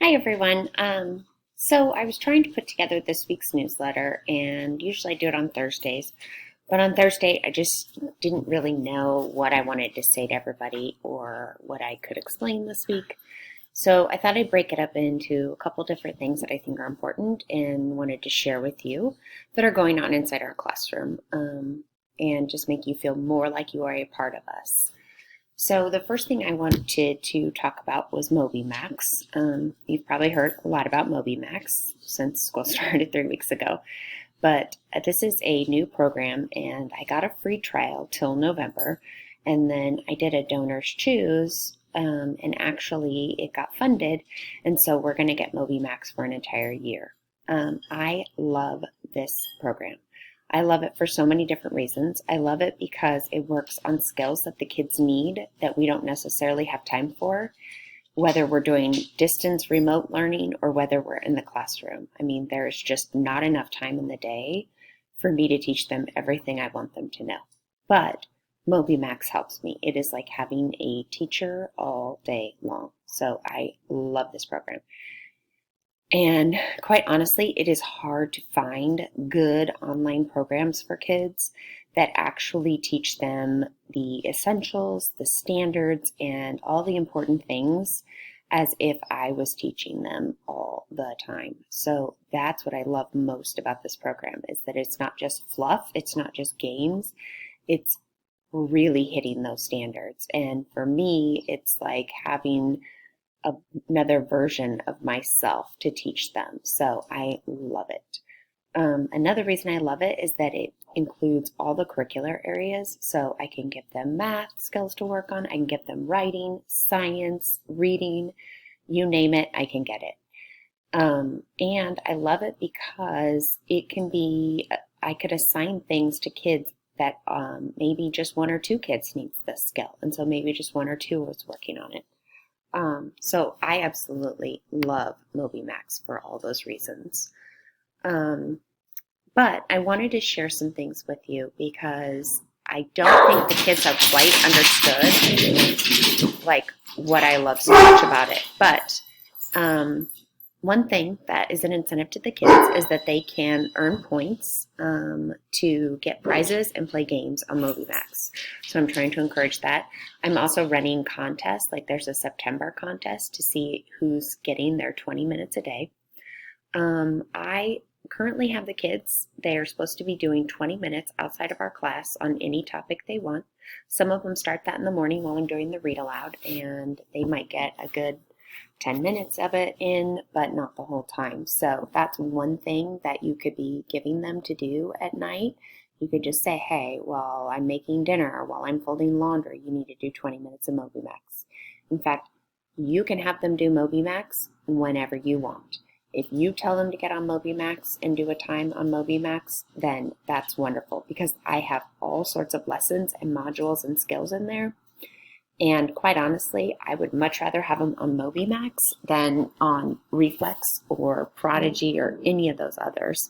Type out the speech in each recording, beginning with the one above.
Hi everyone. So I was trying to put together this week's newsletter, and usually I do it on Thursdays. But on Thursday, I just didn't really know what I wanted to say to everybody or what I could explain this week. So I thought I'd break it up into a couple different things that I think are important and wanted to share with you that are going on inside our classroom, and just make you feel more like you are a part of us. So the first thing I wanted to talk about was MobyMax. You've probably heard a lot about MobyMax since school started 3 weeks ago, but this is a new program, and I got a free trial till November, and then I did a donors choose, and actually it got funded, and so we're going to get MobyMax for an entire year. I love this program. I love it for so many different reasons. I love it because it works on skills that the kids need that we don't necessarily have time for, whether we're doing distance remote learning or whether we're in the classroom. I mean, there's just not enough time in the day for me to teach them everything I want them to know. But MobyMax helps me. It is like having a teacher all day long. So I love this program. And quite honestly, it is hard to find good online programs for kids that actually teach them the essentials, the standards, and all the important things as if I was teaching them all the time. So that's what I love most about this program, is that it's not just fluff, it's not just games, it's really hitting those standards. And for me, it's like having another version of myself to teach them. So I love it. Another reason I love it is that it includes all the curricular areas. So I can give them math skills to work on. I can give them writing, science, reading, you name it, I can get it. And I love it because it can be, I could assign things to kids that maybe just one or two kids needs this skill. And so maybe just one or two was working on it. So I absolutely love MobyMax for all those reasons. But I wanted to share some things with you because I don't think the kids have quite understood like what I love so much about it. But one thing that is an incentive to the kids is that they can earn points to get prizes and play games on MobyMax. So I'm trying to encourage that. I'm also running contests, like there's a September contest to see who's getting their 20 minutes a day. I currently have the kids, they are supposed to be doing 20 minutes outside of our class on any topic they want. Some of them start that in the morning while I'm doing the read aloud, and they might get a good 10 minutes of it in, but not the whole time. So that's one thing that you could be giving them to do at night. You could just say, hey, while I'm making dinner or while I'm folding laundry, you need to do 20 minutes of MobyMax. In fact, you can have them do MobyMax whenever you want. If you tell them to get on MobyMax and do a time on MobyMax, then that's wonderful because I have all sorts of lessons and modules and skills in there. And quite honestly, I would much rather have them on MobyMax than on Reflex or Prodigy or any of those others,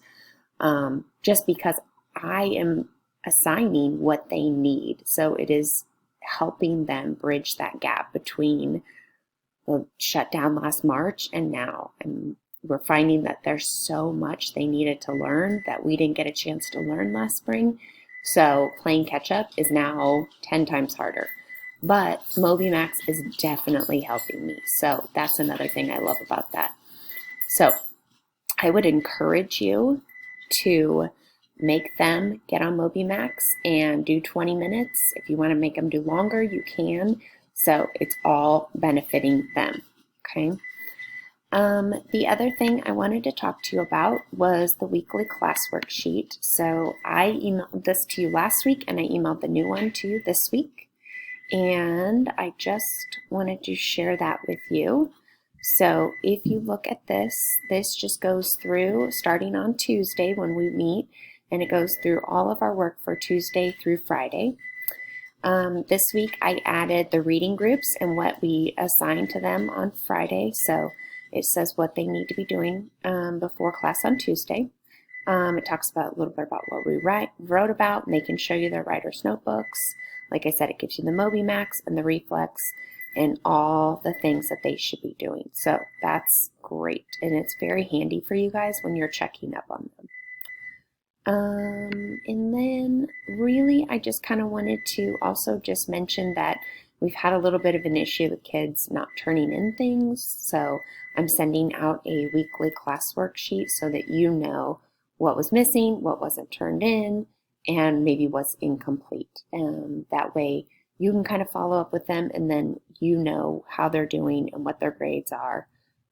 just because I am assigning what they need. So it is helping them bridge that gap between the shutdown last March and now. And we're finding that there's so much they needed to learn that we didn't get a chance to learn last spring. So playing catch up is now 10 times harder. But MobyMax is definitely helping me. So that's another thing I love about that. So I would encourage you to make them get on MobyMax and do 20 minutes. If you want to make them do longer, you can. So it's all benefiting them. Okay. The other thing I wanted to talk to you about was the weekly class worksheet. So I emailed this to you last week, and I emailed the new one to you this week. And I just wanted to share that with you. So if you look at this, this just goes through starting on Tuesday when we meet, and it goes through all of our work for Tuesday through Friday. This week I added the reading groups and what we assigned to them on Friday. So it says what they need to be doing before class on Tuesday. It talks about a little bit about what we wrote about, and they can show you their writer's notebooks. Like I said, it gives you the MobyMax and the Reflex and all the things that they should be doing. So that's great, and it's very handy for you guys when you're checking up on them. And then really I just kind of wanted to also just mention that we've had a little bit of an issue with kids not turning in things, so I'm sending out a weekly class worksheet so that you know what was missing, what wasn't turned in, and maybe what's incomplete. That way you can kind of follow up with them, and then you know how they're doing and what their grades are.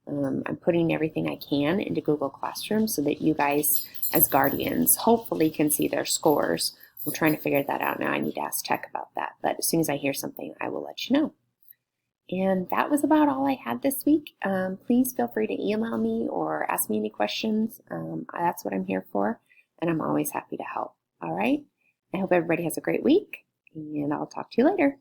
I'm putting everything I can into Google Classroom so that you guys as guardians hopefully can see their scores. We're trying to figure that out now. I need to ask Tech about that, but as soon as I hear something, I will let you know. And that was about all I had this week. Please feel free to email me or ask me any questions. That's what I'm here for, and I'm always happy to help. All right? I hope everybody has a great week, and I'll talk to you later.